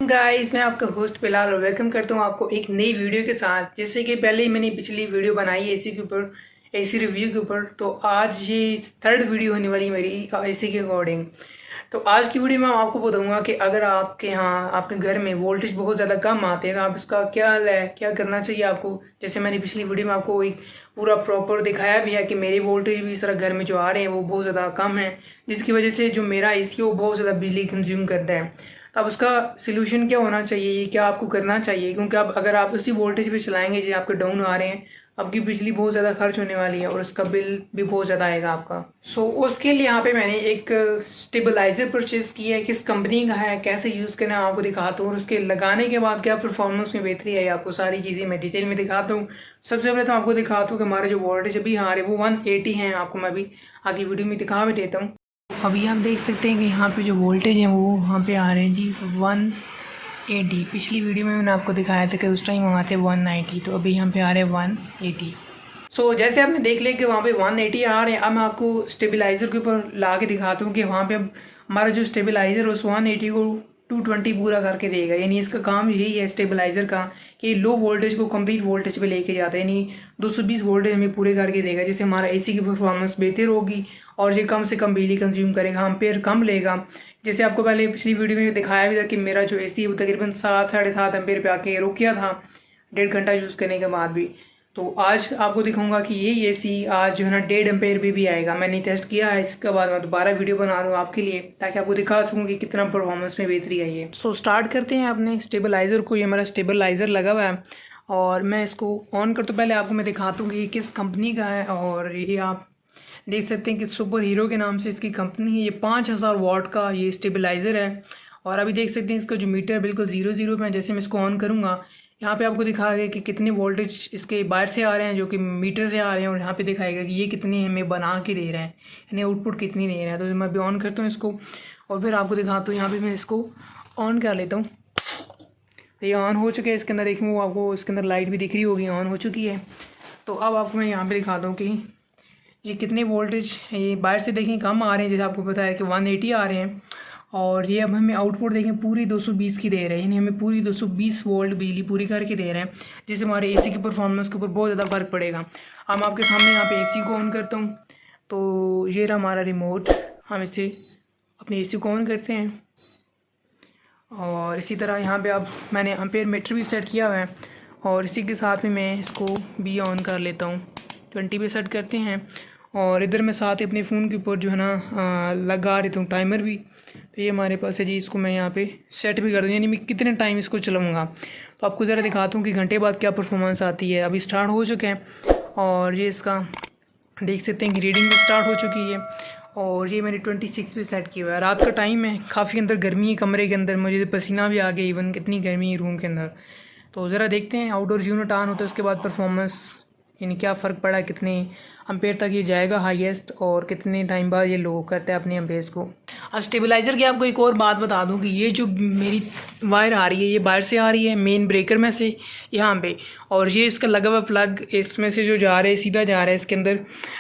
Guys, मैं आपका host Bilal और वेलकम करता हूँ आपको एक नई वीडियो के साथ। जैसे कि पहले ही मैंने पिछली वीडियो बनाई एसी के ऊपर, एसी रिव्यू के ऊपर, तो आज ये थर्ड वीडियो होने वाली मेरी एसी के अकॉर्डिंग। तो आज की वीडियो में मैं आपको बताऊंगा कि अगर आपके यहाँ आपके घर में वोल्टेज बहुत ज़्यादा कम आते हैं तो आप इसका क्या हल है, क्या करना चाहिए आपको। जैसे मैंने पिछली वीडियो में आपको एक पूरा प्रॉपर दिखाया भी है कि मेरे वोल्टेज भी इस तरह घर में जो आ रहे हैं वो बहुत ज़्यादा कम है, जिसकी वजह से जो मेरा एसी है वो बहुत ज़्यादा बिजली कंज्यूम करता है। तो अब उसका सिलूशन क्या होना चाहिए, ये क्या आपको करना चाहिए, क्योंकि अब अगर आप उसी वोल्टेज पे चलाएंगे जो आपके डाउन आ रहे हैं, आपकी बिजली बहुत ज़्यादा खर्च होने वाली है और उसका बिल भी बहुत ज़्यादा आएगा आपका। सो उसके लिए यहाँ पे मैंने एक स्टेबलाइज़र परचेज़ किया है। किस कंपनी का है, कैसे यूज़ करना है आपको दिखाता हूँ, और उसके लगाने के बाद क्या परफॉर्मेंस में बेहतरी है आपको सारी चीज़ें मैं डिटेल में दिखाता हूँ। सबसे पहले तो आपको दिखाता हूँ कि हमारे जो वोल्टेज अभी आ रहे हैं वो 180 हैं। आपको मैं अभी आगे वीडियो में दिखा भी देता हूँ। अभी आप देख सकते हैं कि यहाँ पे जो वोल्टेज है वो यहाँ पे आ रहे हैं जी 180। पिछली वीडियो में मैंने आपको दिखाया था कि उस टाइम वहाँ थे 190, तो अभी यहाँ पे आ रहे हैं 180। सो जैसे आपने देख लिया कि वहाँ पे 180 आ रहे हैं। अब मैं आपको स्टेबलाइज़र के ऊपर ला के दिखाता हूँ कि वहाँ पे अब हमारा जो स्टेबलाइज़र उस 180 को 220 पूरा करके देगा। यानी इसका काम यही है स्टेबलाइज़र का कि लो वोल्टेज को कंप्लीट वोल्टेज पे लेके जाता है, यानी 220 वोल्टेज हमें पूरे करके देगा, जिससे हमारा एसी की परफॉर्मेंस बेहतर होगी और ये कम से कम बिजली कंज्यूम करेगा, एम्पेयर कम लेगा। जैसे आपको पहले पिछली वीडियो में दिखाया भी था कि मेरा जो एसी है वो तकरीबन 7-7.5 एम्पेयर पे आके रुक गया था 1.5 घंटा यूज़ करने के बाद भी। तो आज आपको दिखाऊंगा कि ये एसी आज जो है ना 1.5 एम्पेयर पे भी आएगा। मैंने टेस्ट किया है, इसके बाद मैं दोबारा वीडियो बना रहा हूँ आपके लिए ताकि आपको दिखा सकूँ कि कितना परफॉर्मेंस में बेहतरी आई है। सो स्टार्ट करते हैं अपने स्टेबलाइज़र को। ये मेरा स्टेबलाइज़र लगा हुआ है और मैं इसको ऑन कर तो पहले आपको मैं दिखाता हूँ कि ये किस कंपनी का है। और ये आप देख सकते हैं कि सुपर हीरो के नाम से इसकी कंपनी है। ये 5000 वाट का ये स्टेबलाइज़र है। और अभी देख सकते हैं इसका जो मीटर बिल्कुल 0 पे है। जैसे मैं इसको ऑन करूँगा यहाँ पे आपको दिखाएगा कि कितने वोल्टेज इसके बाहर से आ रहे हैं, जो कि मीटर से आ रहे हैं, और यहाँ पे दिखाएगा कि ये कितनी हमें बना के दे रहा है, यानी आउटपुट कितनी दे रहा है। तो मैं अभी ऑन करता हूँ इसको और फिर आपको दिखाता हूँ। यहाँ पे मैं इसको ऑन कर लेता हूँ तो ये ऑन हो चुके हैं। इसके अंदर एक वो आपको इसके अंदर लाइट भी दिख रही होगी, ऑन हो चुकी है। तो अब आपको मैं यहाँ पर दिखाता हूँ कि ये कितने वोल्टेज ये बाहर से देखें कम आ रहे हैं, जैसे आपको पता है कि 180 आ रहे हैं। और ये अब हमें आउटपुट देखें पूरी 220 की दे रहे हैं, यानी हमें पूरी 220 वोल्ट बिजली पूरी करके दे रहे हैं, जिससे हमारे एसी की परफॉर्मेंस के ऊपर बहुत ज़्यादा फ़र्क पड़ेगा। अब मैं आपके सामने यहाँ पे एसी को ऑन करता हूँ। तो ये रहा हमारा रिमोट, हम इसे अपने एसी को ऑन करते हैं। और इसी तरह यहाँ पे अब मैंने एम्पेयर मीटर भी सेट किया हुआ है और इसी के साथ में मैं इसको भी ऑन कर लेता हूँ। 20 पे सेट करते हैं और इधर मैं साथ ही अपने फ़ोन के ऊपर जो है ना लगा देता हूँ टाइमर भी। तो ये हमारे पास है जी, इसको मैं यहाँ पे सेट भी कर दूँ, यानी मैं कितने टाइम इसको चलाऊँगा। तो आपको ज़रा दिखाता हूँ कि घंटे बाद क्या परफॉर्मेंस आती है। अभी स्टार्ट हो चुके हैं और ये इसका देख सकते हैं कि रीडिंग भी स्टार्ट हो चुकी है। और ये मैंने 26 पे सेट किया हुआ है। रात का टाइम है, काफ़ी अंदर गर्मी है कमरे के अंदर, मुझे पसीना भी आ गया, इवन कितनी गर्मी है रूम के अंदर। तो ज़रा देखते हैं आउटडोर यूनिट ऑन होता है उसके बाद परफॉर्मेंस, यानी क्या फ़र्क पड़ा, कितने एम्पेयर तक ये जाएगा हाईएस्ट और कितने टाइम बाद ये लो करता है अपने एम्पेयर्स को। अब स्टेबलाइज़र की आपको एक और बात बता दूं कि ये जो मेरी वायर आ रही है ये बाहर से आ रही है मेन ब्रेकर में से यहाँ पे, और ये इसका लगा हुआ प्लग इसमें से जो जा रहा है सीधा जा रहा है इसके अंदर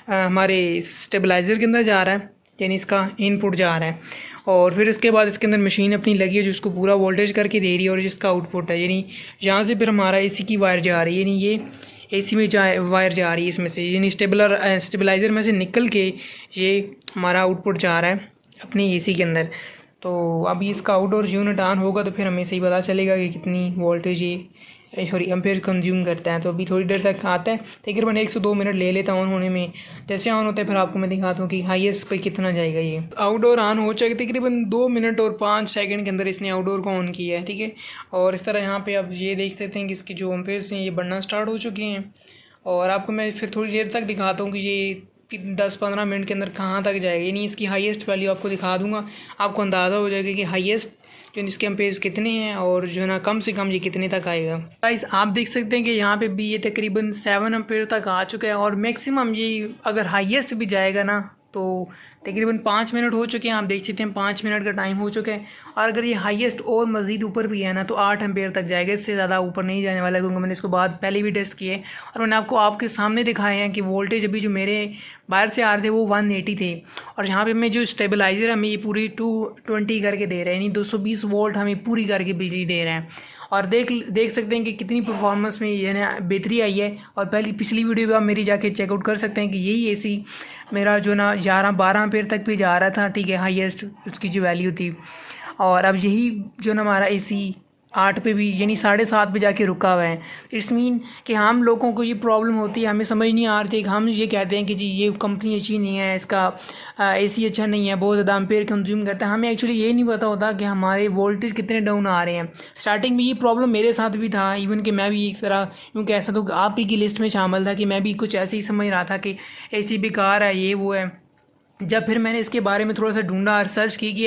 हमारे स्टेबलाइज़र के अंदर जा रहा है, यानी इसका इनपुट जा रहा है। और फिर उसके बाद इसके अंदर मशीन अपनी लगी है जो इसको पूरा वोल्टेज करके दे रही है, और जिसका आउटपुट है, यानी यहाँ से फिर हमारा एसी की वायर जा रही है, यानी ये एसी में वायर जा रही है इसमें से, यानी स्टेबलाइज़र में से निकल के ये हमारा आउटपुट जा रहा है अपनी एसी के अंदर। तो अभी इसका आउटडोर यूनिट ऑन होगा तो फिर हमें सही पता चलेगा कि कितनी वोल्टेज ये एम्पेयर कंज्यूम करता है। तो अभी थोड़ी देर तक आता है, तकरीबन 1 से 2 मिनट ले लेता हूँ ऑन होने में। जैसे ऑन होता है फिर आपको मैं दिखाता हूँ कि हाईएस्ट पे कितना जाएगा। ये आउटडोर ऑन हो जाएगा तकरीबन 2 मिनट और 5 सेकंड के अंदर इसने आउटडोर को ऑन किया है, ठीक है। और इस तरह यहाँ पे आप ये देख सकते हैं कि इसकी जो एम्पेयर्स हैं ये बढ़ना स्टार्ट हो चुके हैं। और आपको मैं फिर थोड़ी देर तक दिखाता हूँ कि ये 10-15 मिनट के अंदर कहाँ तक जाएगा, यानी इसकी हाईएस्ट वैल्यू आपको दिखा दूँगा, आपको अंदाज़ा हो जाएगा कि हाईएस्ट जो इसके एम्पेयर्स कितने हैं और जो है ना कम से कम ये कितने तक आएगा। गाइस आप देख सकते हैं कि यहाँ पे भी ये तकरीबन 7 एम्पेयर तक आ चुका है, और मैक्सिमम ये अगर हाईएस्ट भी जाएगा ना तो तकरीबन 5 मिनट हो चुके हैं। आप देख सकते हैं 5 मिनट का टाइम हो चुका है। और अगर ये हाईएस्ट और मज़ीद ऊपर भी है ना तो 8 एम्पेयर तक जाएगा, इससे ज़्यादा ऊपर नहीं जाने वाला, क्योंकि मैंने इसको बाद पहले भी टेस्ट किए और मैंने आपके सामने दिखाए हैं कि वोल्टेज अभी जो मेरे बाहर से आ रहे थे वो 180 थे, और यहाँ पे मैं जो स्टेबलाइज़र हमें ये पूरी 220 करके दे रहे हैं, यानी 220 वोल्ट हमें पूरी करके बिजली दे रहे हैं। और देख सकते हैं कि कितनी परफॉर्मेंस में ये ना बेहतरी आई है। और पिछली वीडियो भी आप मेरी जाके चेकआउट कर सकते हैं कि यही एसी मेरा जो ना 11-12 एम्पेयर तक भी जा रहा था, ठीक है, हाईएस्ट उसकी जो वैल्यू थी। और अब यही जो ना हमारा एसी 8 पे भी यानी 7:30 पे जाके रुका हुआ है। इट्स मीन कि हम लोगों को ये प्रॉब्लम होती है, हमें समझ नहीं आ रही थी कि हम ये कहते हैं कि जी ये कंपनी अच्छी नहीं है, इसका एसी अच्छा नहीं है, बहुत ज़्यादा एम्पेयर कंज्यूम करता है। हमें एक्चुअली ये नहीं पता होता कि हमारे वोल्टेज कितने डाउन आ रहे हैं। स्टार्टिंग में ये प्रॉब्लम मेरे साथ भी था, इवन कि मैं भी एक तरह क्योंकि ऐसा तो आप ही की लिस्ट में शामिल था कि मैं भी कुछ ऐसे ही समझ रहा था कि एसी बेकार है, ये वो है। जब फिर मैंने इसके बारे में थोड़ा सा ढूंढा, रिसर्च की कि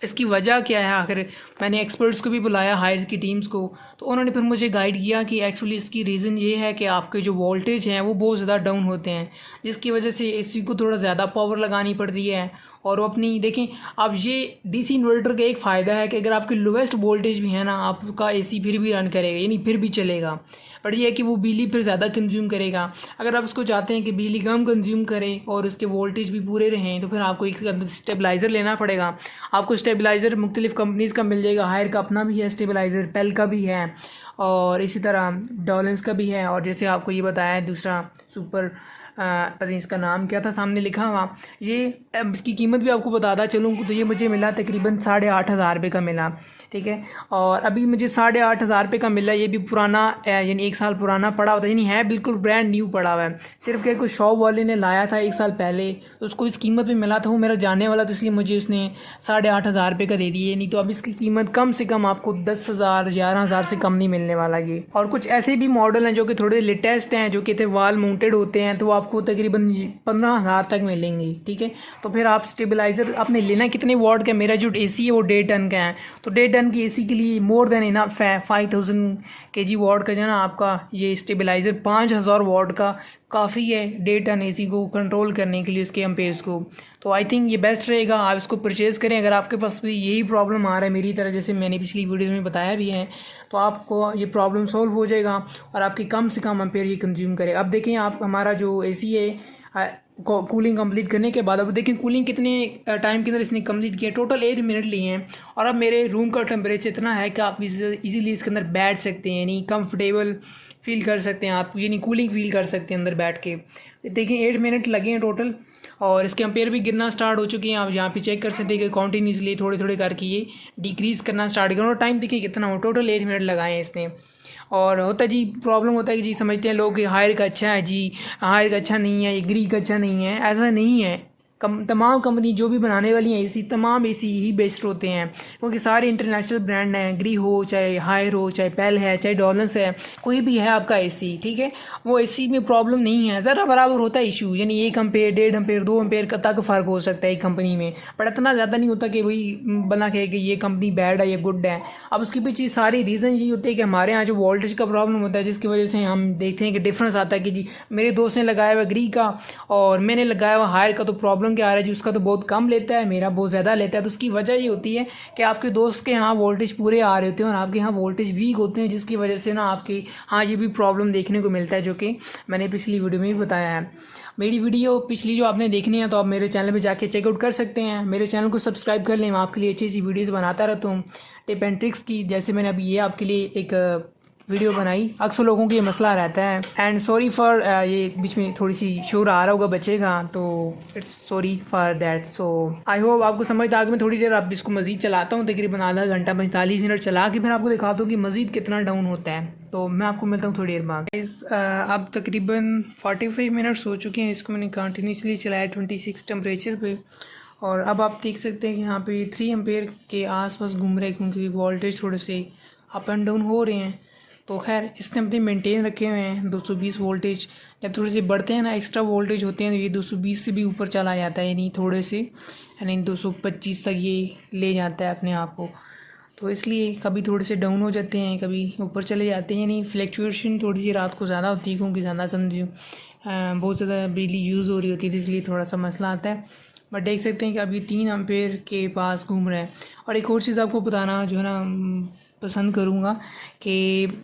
इसकी वजह क्या है, आखिर मैंने एक्सपर्ट्स को भी बुलाया, हायर की टीम्स को, तो उन्होंने फिर मुझे गाइड किया कि एक्चुअली इसकी रीज़न ये है कि आपके जो वोल्टेज हैं वो बहुत ज़्यादा डाउन होते हैं, जिसकी वजह से एसी को थोड़ा ज़्यादा पावर लगानी पड़ती है। और वो अपनी देखें, अब ये डीसी इन्वर्टर का एक फ़ायदा है कि अगर आपकी लोवेस्ट वोल्टेज भी है ना, आपका एसी फिर भी रन करेगा, यानी फिर भी चलेगा। बट ये है कि वो बिजली फिर ज़्यादा कंज्यूम करेगा। अगर आप उसको चाहते हैं कि बिजली कम कंज्यूम करे और उसके वोल्टेज भी पूरे रहें, तो फिर आपको एक स्टेबलाइज़र लेना पड़ेगा। आपको स्टेबलाइज़र मुख्तलिफ़ कंपनीज़ का मिल जाएगा, हायर का अपना भी है स्टेबलाइज़र, पेल का भी है और इसी तरह डॉलेंस का भी है। और जैसे आपको ये बताया है दूसरा सुपर, पता नहीं इसका नाम क्या था सामने लिखा हुआ, ये इसकी कीमत भी आपको बताता चलूँ तो ये मुझे मिला तकरीबन 8,500 रुपये का मिला, ठीक है। और अभी मुझे 8,500 रुपये का मिला, ये भी पुराना यानी 1 साल पुराना पड़ा हुआ था, यानी है बिल्कुल ब्रांड न्यू पड़ा हुआ है। सिर्फ क्या कोई शॉप वाले ने लाया था 1 साल पहले, तो उसको इस कीमत पे मिला था, वो मेरा जानने वाला, तो इसलिए मुझे उसने 8,500 रुपये का दे दिए। नहीं तो अब इसकी कीमत कम से कम आपको 10,000 11,000 से कम नहीं मिलने वाला ये। और कुछ ऐसे भी मॉडल हैं जो कि थोड़े लेटेस्ट हैं, जो कि वाल माउंटेड होते हैं, तो वो आपको तकरीबन 15,000 तक मिलेंगे, ठीक है। तो फिर आप स्टेबलाइज़र आपने लेना कितने वॉट का, मेरा जो एसी है वो 1.5 टन का है, तो 1.5 टन की एसी के लिए मोर देन इनफ है। 5000 kg वॉट का जो है ना आपका ये स्टेबलाइज़र 5000 वॉट का काफ़ी है 1.5 टन एसी को कंट्रोल करने के लिए, उसके एम्पेयर्स को। तो आई थिंक ये बेस्ट रहेगा, आप इसको परचेज़ करें। अगर आपके पास भी यही प्रॉब्लम आ रहा है मेरी तरह, जैसे मैंने पिछली वीडियोज़ में बताया भी है, तो आपको ये प्रॉब्लम सॉल्व हो जाएगा और आपकी कम से कम एम्पेयर ये कंज्यूम करे। अब देखें आप, हमारा जो एसी है कूलिंग कंप्लीट करने के बाद, अब देखिए कूलिंग कितने टाइम के अंदर इसने कंप्लीट किया, टोटल 8 मिनट लिए हैं। और अब मेरे रूम का टेम्परेचर इतना है कि आप इजीली इसके अंदर बैठ सकते हैं, यानी कंफर्टेबल फील कर सकते हैं आप, यानी कूलिंग फील कर सकते हैं अंदर बैठ के। देखिए 8 मिनट लगे हैं टोटल, और इसके एम्पेयर भी गिरना स्टार्ट हो चुके हैं। आप यहाँ पे चेक कर सकते हैं कि कॉन्टीन्यूसली थोड़े थोड़े करके ये डिक्रीज़ करना स्टार्ट करें। और टाइम देखिए कितना हो, टोटल 8 मिनट लगाए हैं इसने। और होता है जी, प्रॉब्लम होता है कि जी समझते हैं लोग कि हायर का अच्छा है, जी हायर का अच्छा नहीं है, ये ग्री का अच्छा नहीं है, ऐसा नहीं है। तमाम कंपनी जो भी बनाने वाली हैं एसी, तमाम एसी ही बेस्ट होते हैं, क्योंकि सारे इंटरनेशनल ब्रांड हैं, ग्री हो चाहे हायर हो चाहे पेल है चाहे डॉलेंस है, कोई भी है आपका एसी, ठीक है, वो एसी में प्रॉब्लम नहीं है। ज़रा बराबर होता है इशू, यानी 1 एम्पेयर 1.5 एम्पेयर 2 एम्पेयर का तक फ़र्क हो सकता है एक कंपनी में, पर इतना ज़्यादा नहीं होता कि वही बना कहे कि ये कंपनी बैड है या गुड है। अब उसके पीछे सारी रीज़न यही होते हैं कि हमारे यहाँ जो वोल्टेज का प्रॉब्लम होता है, जिसकी वजह से हम देखते हैं कि डिफरेंस आता है कि जी मेरे दोस्त ने लगाया हुआ ग्री का और मैंने लगाया हुआ हायर का, तो प्रॉब्लम क्या आ रहा है जी, उसका तो बहुत कम लेता है, मेरा बहुत ज़्यादा लेता है। तो उसकी वजह ये होती है कि आपके दोस्त के यहाँ वोल्टेज पूरे आ रहे होते हैं और आपके यहाँ वोल्टेज वीक होते हैं, जिसकी वजह से ना आपके हाँ ये भी प्रॉब्लम देखने को मिलता है, जो कि मैंने पिछली वीडियो में भी बताया है। मेरी वीडियो पिछली जो आपने देखनी है तो आप मेरे चैनल पे जाके चेकआउट कर सकते हैं। मेरे चैनल को सब्सक्राइब कर लें, मैं आपके लिए अच्छी सी वीडियोस बनाता रहता हूँ टिप एंड ट्रिक्स की। जैसे मैंने अभी ये आपके लिए एक वीडियो बनाई, अक्सर लोगों को ये मसला रहता है। एंड सॉरी फॉर ये बीच में थोड़ी सी शोर आ रहा होगा बच्चे का, तो it's sorry for that. So I hope आपको समझ आ गया। मैं थोड़ी देर आप इसको मज़ीद चलाता हूँ, तकरीबन आधा घंटा 45 मिनट चला के फिर आपको दिखाता हूँ कि मज़ीद कितना डाउन होता है। तो मैं आपको मिलता हूँ थोड़ी देर बाद। अब तकरीबन 45 मिनट्स हो चुके हैं, इसको मैंने कंटिन्यूसली चलाया 26 टेम्परेचर पे। और अब आप देख सकते हैं कि यहाँ पे 3 एम्पेयर के आसपास घूम रहे हैं, क्योंकि वोल्टेज थोड़े से अप एंड डाउन हो रहे हैं। तो खैर इसने अपने मेंटेन रखे हुए हैं 220 वोल्टेज। जब थोड़े से बढ़ते हैं ना, एक्स्ट्रा वोल्टेज होते हैं, तो ये 220 से भी ऊपर चला जाता है, यानी थोड़े से, यानी 225 तक ये ले जाता है अपने आप को। तो इसलिए कभी थोड़े से डाउन हो जाते हैं, कभी ऊपर चले जाते हैं, यानी फ्लैक्चुएशन थोड़ी सी रात को ज़्यादा होती है, क्योंकि ज़्यादा कंज्यूम बहुत ज़्यादा बिजली यूज़ हो रही होती है, इसलिए थोड़ा सा मसला आता है। बट देख सकते हैं कि अभी 3 एम्पेयर के पास घूम रहा है। और एक और चीज़ आपको बताना जो है ना पसंद करूँगा कि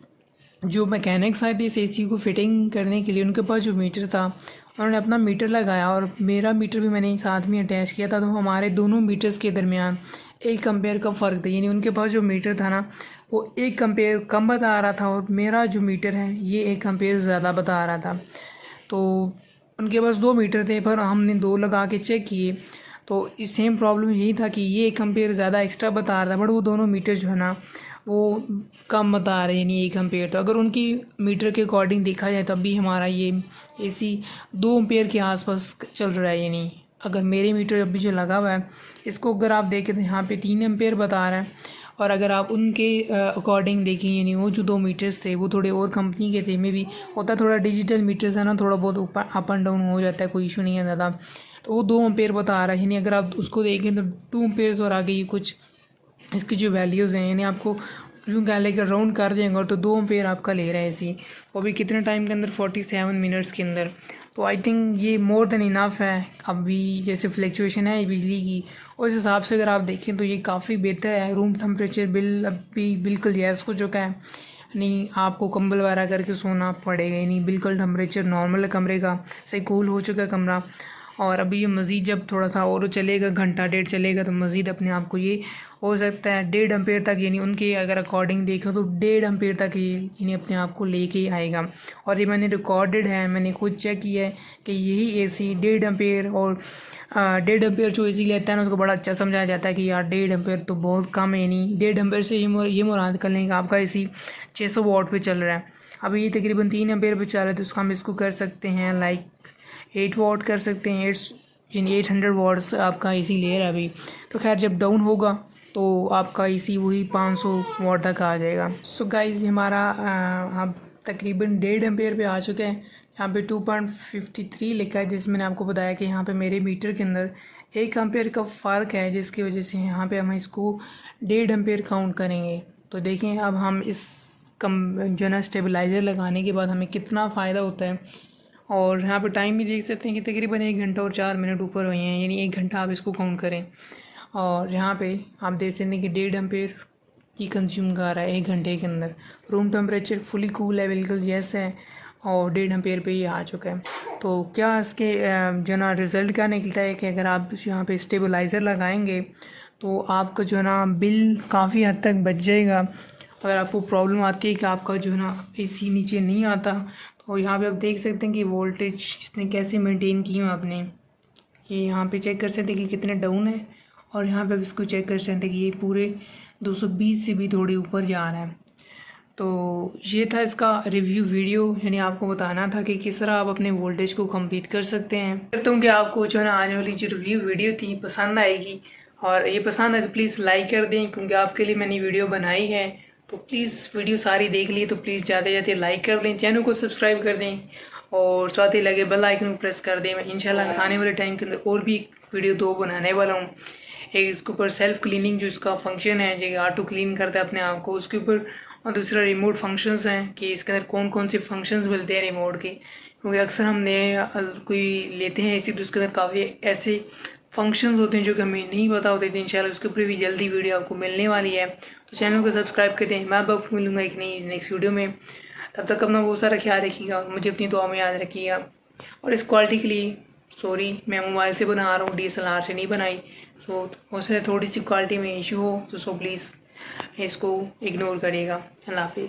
जो मैकेनिक्स आए थे इस एसी को फिटिंग करने के लिए, उनके पास जो मीटर था उन्होंने अपना मीटर लगाया और मेरा मीटर भी मैंने साथ में अटैच किया था। तो हमारे दोनों मीटर्स के दरमियान 1 एम्पेयर का फ़र्क था, यानी उनके पास जो मीटर था ना वो 1 एम्पेयर कम बता रहा था और मेरा जो मीटर है ये 1 एम्पेयर ज़्यादा बता रहा था। तो उनके पास 2 मीटर थे पर हमने 2 लगा के चेक किए तो इस सेम प्रॉब्लम यही था कि ये 1 एम्पेयर ज़्यादा एक्स्ट्रा बता रहा था, बट वो दोनों मीटर जो है ना वो कम बता रहे हैं, यानी 1 एम्पेयर। तो अगर उनकी मीटर के अकॉर्डिंग देखा जाए तो अभी हमारा ये एसी 2 एम्पेयर के आसपास चल रहा है। यानी अगर मेरे मीटर अभी जो लगा हुआ है इसको अगर आप देखें तो यहाँ पे 3 एम्पेयर बता रहा है, और अगर आप उनके अकॉर्डिंग देखें यानी वो जो 2 मीटर्स थे वो थोड़े और कंपनी के थे, मे भी होता थोड़ा डिजिटल मीटर्स है ना, थोड़ा बहुत ऊपर अप एंड डाउन हो जाता है, कोई इशू नहीं है ज़्यादा। तो वो 2 एम्पेयर बता रहा है, यानी अगर आप उसको देखें तो 2 एम्पेयर्स और आगे ये कुछ इसकी जो वैल्यूज़ हैं, यानी आपको यूँ कह लेकर राउंड कर देंगे और तो 2 एम्पेयर आपका ले रहा है इसी, वो भी कितने टाइम के अंदर 47 मिनट्स के अंदर। तो आई थिंक ये मोर देन इनफ है। अभी जैसे फ्लैक्चुएशन है बिजली की उस हिसाब से अगर आप देखें तो ये काफ़ी बेहतर है। रूम टेम्परेचर बिल अभी बिल्कुल जैस हो चुका है, नहीं आपको कंबल वगैरह करके सोना पड़ेगा, यानी बिल्कुल टेम्परेचर नॉर्मल है कमरे का, सही कूल हो चुका है कमरा। और अभी ये मज़ीद जब थोड़ा सा और चलेगा, घंटा डेढ़ चलेगा तो मज़ीद अपने आप को ये हो सकता है 1.5 एम्पेयर तक, यानी उनके अगर अकॉर्डिंग देखें तो 1.5 एम्पेयर तक ये यानी अपने आप को लेके ही आएगा। और ये मैंने रिकॉर्डेड है, मैंने खुद चेक किया है कि यही एसी 1.5 एम्पेयर और 1.5 एम्पेयर जो एसी लेता है ना उसको बड़ा अच्छा समझाया जाता है कि यार 1.5 एम्पेयर तो बहुत कम है, नहीं 1.5 एम्पेयर से ये मुराद कर लें कि आपका एसी 600 वाट पे चल रहा है। अभी ये तकरीबन 3 एम्पेयर पे चल रहा है, तो उसका हम इसको कर सकते हैं लाइक 8 वाट कर सकते हैं, 8 यानी 800 वाट्स आपका एसी ले रहा है अभी। तो खैर जब डाउन होगा तो आपका एसी वही 500 वाट तक आ जाएगा। सो गाइस हमारा अब तकरीबन 1.5 एम्पेयर पे आ चुके हैं। यहाँ पे 2.53 लिखा है, जिसमें मैंने आपको बताया कि यहाँ पे मेरे मीटर के अंदर 1 एम्पेयर का फ़र्क है, जिसकी वजह से यहाँ पे हम इसको 1.5 एम्पेयर काउंट करेंगे। तो देखें अब हम इस जो है ना स्टेबलाइज़र लगाने के बाद हमें कितना फ़ायदा होता है। और यहाँ पे टाइम भी देख सकते हैं कि तकरीबन 1 घंटा और 4 मिनट ऊपर हुए हैं, यानी 1 घंटा आप इसको काउंट करें। और यहाँ पे आप देख सकते हैं कि 1.5 एम्पेयर की कंज्यूम कर रहा है 1 घंटे के अंदर। रूम टेम्परेचर फुली कूल है, बिल्कुल जैसे है, और 1.5 एम्पेयर पे ये आ चुका है। तो क्या इसके जो ना रिज़ल्ट क्या निकलता है कि अगर आप यहाँ पे स्टेबलाइज़र लगाएंगे तो आपका जो है ना बिल काफ़ी हद तक बच जाएगा। अगर आपको प्रॉब्लम आती है कि आपका जो है ना एसी नीचे नहीं आता, तो यहाँ पे आप देख सकते हैं कि वोल्टेज इसने कैसे मेंटेन की है आपने। ये यहाँ पे चेक कर सकते हैं कि कितने डाउन है, और यहाँ पे आप इसको चेक कर सकते हैं कि ये पूरे 220 से भी थोड़ी ऊपर जा रहा है। तो ये था इसका रिव्यू वीडियो, यानी आपको बताना था कि किस तरह आप अपने वोल्टेज को कंप्लीट कर सकते हैं। करता हूँ कि आपको जो है ना आने वाली जो रिव्यू वीडियो थी पसंद आएगी, और ये पसंद है तो प्लीज़ लाइक कर दें, क्योंकि आपके लिए मैंने वीडियो बनाई है। तो प्लीज़ वीडियो सारी देख ली तो प्लीज़ ज़्यादा ज़्यादा लाइक कर दें, चैनल को सब्सक्राइब कर दें, और साथ ही लगे बेल आइकन को प्रेस कर दें। मैं इंशाल्लाह आने वाले टाइम के अंदर और भी वीडियो 2 बनाने वाला हूँ। एक इसके ऊपर सेल्फ क्लीनिंग जो इसका फंक्शन है, जो ऑटो क्लीन करता है अपने आप को, उसके ऊपर, और दूसरा रिमोट फंक्शंस हैं कि इसके अंदर कौन कौन से फंक्शंस मिलते हैं रिमोट के, क्योंकि अक्सर हम नए कोई लेते हैं इसी, तो उसके अंदर काफ़ी ऐसे फंक्शंस होते हैं जो कि हमें नहीं पता होते थे। इंशाल्लाह उसके ऊपर भी जल्दी वीडियो आपको मिलने वाली है, तो चैनल को सब्सक्राइब कर दें। मैं आपको मिलूँगा एक नई नेक्स्ट वीडियो में। तब तक अपना बहुत सारा ख्याल रखिएगा, मुझे अपनी दुआ में याद रखिएगा। और इस क्वालिटी के लिए सॉरी, मैं मोबाइल से बना रहा हूँ, DSLR से नहीं बनाई। सो हो सकता है थोड़ी सी क्वालिटी में इशू हो, तो सो प्लीज़ इसको इग्नोर करिएगा। अल्लाह हाफिज़।